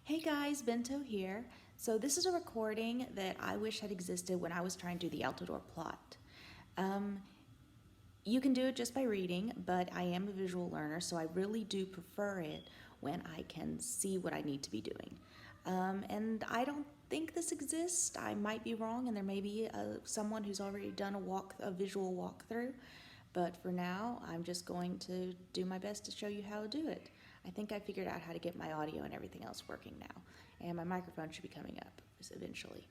Hey guys, Bento here. So this is a recording that I wish had existed when I was trying to do the Altador plot. Um, you can do it just by reading, but I am a visual learner, so I really do prefer it when I can see what I need to be doing. And I don't think this exists. I might be wrong, and there may be someone who's already done a visual walkthrough. But for now, I'm just going to do my best to show you how to do it. I think I figured out how to get my audio and everything else working now, and my microphone should be coming up eventually.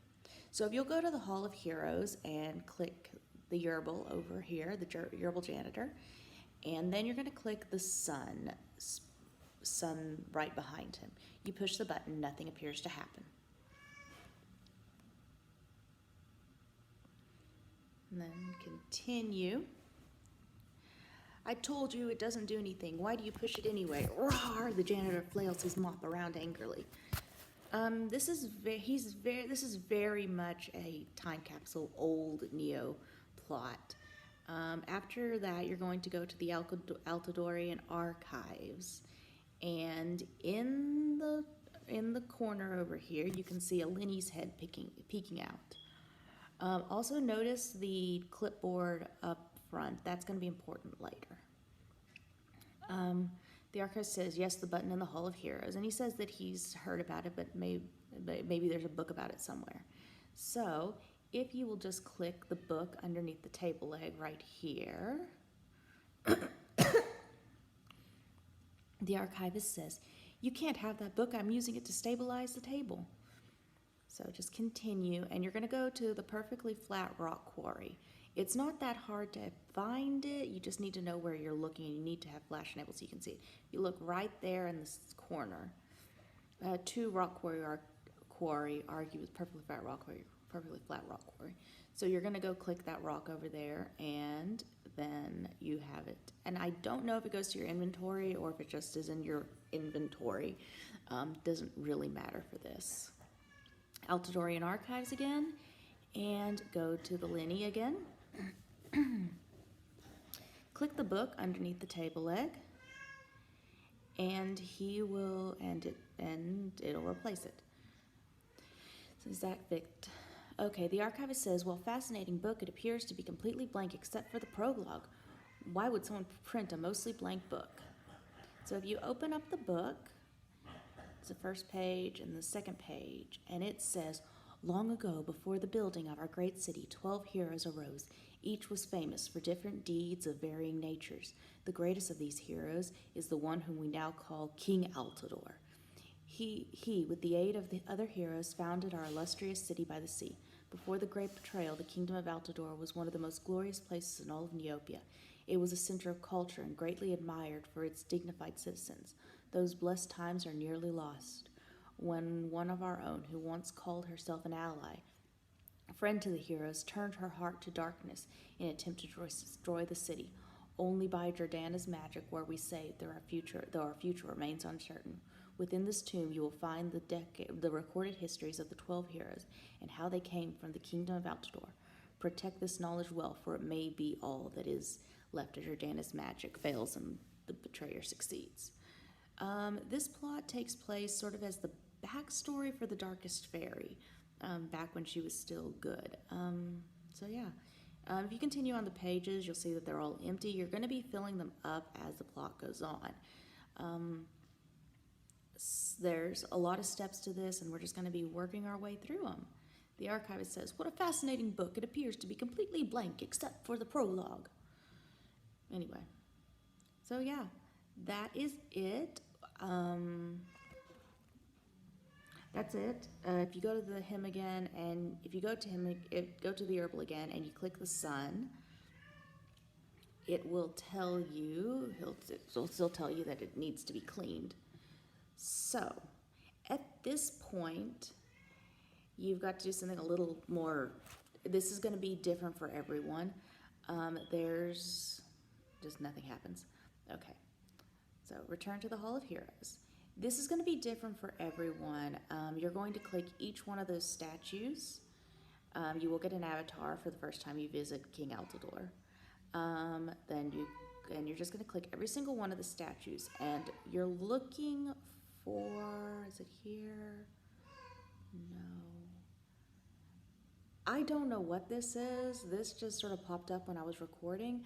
So if you'll go to the Hall of Heroes and click the Yerbil over here, the Yerbil janitor, and then you're going to click the sun right behind him. You push the button, nothing appears to happen. And then continue. I told you it doesn't do anything. Why do you push it anyway? Roar! The janitor flails his mop around angrily. This is very much a time capsule old Neo plot. After that, you're going to go to the Altadorian archives, and in the corner over here, you can see a Lenny's head peeking out. Also notice the clipboard up front. That's going to be important later. The archivist says, yes, the button in the Hall of Heroes. And he says that he's heard about it, but maybe there's a book about it somewhere. So if you will just click the book underneath the table leg right here, the archivist says, you can't have that book. I'm using it to stabilize the table. So just continue, and you're going to go to the perfectly flat rock quarry. It's not that hard to find it. You just need to know where you're looking, and you need to have flash enabled so you can see it. You look right there in this corner. Two rock quarry argue with perfectly flat rock quarry. So you're going to go click that rock over there, and then you have it. And I don't know if it goes to your inventory or if it just is in your inventory. Doesn't really matter for this. Altadorian Archives again, and go to the Lenny again. Click the book underneath the table leg, and it'll replace it. So Zach Vict. Okay, the archivist says, well, fascinating book. It appears to be completely blank except for the prologue. Why would someone print a mostly blank book? So if you open up the book, it's the first page and the second page, and it says, long ago, before the building of our great city, 12 heroes arose. Each was famous for different deeds of varying natures. The greatest of these heroes is the one whom we now call King Altador. He, with the aid of the other heroes, founded our illustrious city by the sea. Before the great betrayal, the kingdom of Altador was one of the most glorious places in all of Neopia. It was a center of culture and greatly admired for its dignified citizens. Those blessed times are nearly lost, when one of our own, who once called herself an ally, a friend to the heroes, turned her heart to darkness in an attempt to destroy the city. Only by Jordana's magic were we saved, though our future remains uncertain. Within this tomb you will find the recorded histories of the 12 heroes and how they came from the kingdom of Altador. Protect this knowledge well, for it may be all that is left as Jordana's magic fails and the betrayer succeeds. This plot takes place sort of as the backstory for the Darkest Fairy, back when she was still good. So yeah, if you continue on the pages, you'll see that they're all empty. You're going to be filling them up as the plot goes on. There's a lot of steps to this, and we're just going to be working our way through them. The archivist says, what a fascinating book. It appears to be completely blank except for the prologue. Anyway, so yeah, that is it. That's it. If you go to him again, and if you go to the Yerbil again, and you click the sun, it will tell you. It'll still tell you that it needs to be cleaned. So, at this point, you've got to do something a little more. This is going to be different for everyone. There's just nothing happens. Okay. So return to the Hall of Heroes. This is going to be different for everyone. You're going to click each one of those statues. You will get an avatar for the first time you visit King Altador. Then you're just going to click every single one of the statues, and you're looking 4. Is it here? No. I don't know what this is. This just sort of popped up when I was recording.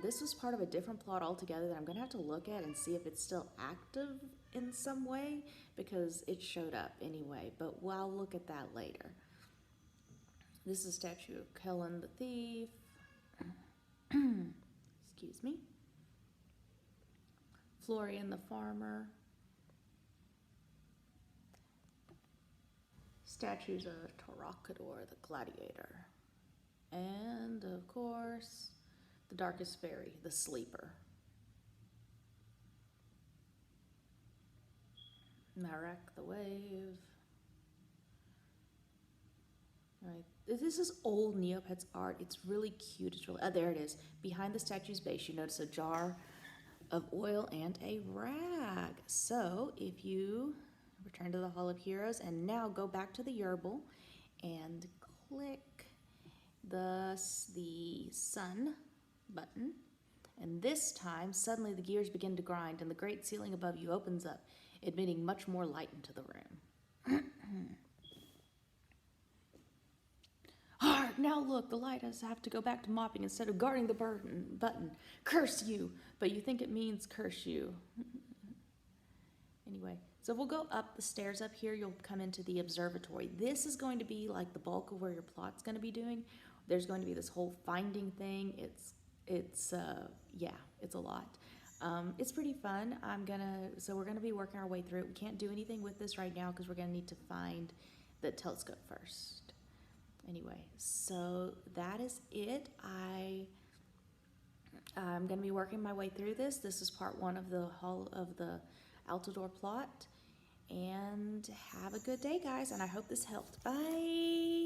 This was part of a different plot altogether that I'm going to have to look at and see if it's still active in some way, because it showed up anyway, but I'll look at that later. This is a statue of Kellen the thief. Excuse me. Florian the farmer. Statues of Torquator the gladiator. And, of course, the darkest fairy, the sleeper. Marek the wave. Right. This is old Neopets art. It's really cute. It's really, there it is. Behind the statue's base, you notice a jar of oil and a rag. So if you return to the Hall of Heroes and now go back to the Yerbal and click the sun button, and this time suddenly the gears begin to grind and the great ceiling above you opens up, admitting much more light into the room. Now look, the lighthouse have to go back to mopping instead of guarding the button. Curse you! But you think it means curse you. Anyway, so we'll go up the stairs up here. You'll come into the observatory. This is going to be like the bulk of where your plot's going to be doing. There's going to be this whole finding thing. It's a lot. It's pretty fun. So we're gonna be working our way through it. We can't do anything with this right now because we're gonna need to find the telescope first. Anyway, so that is it. I'm gonna be working my way through this. This is part 1 of the Hall of the Altador plot. And have a good day, guys, and I hope this helped. Bye!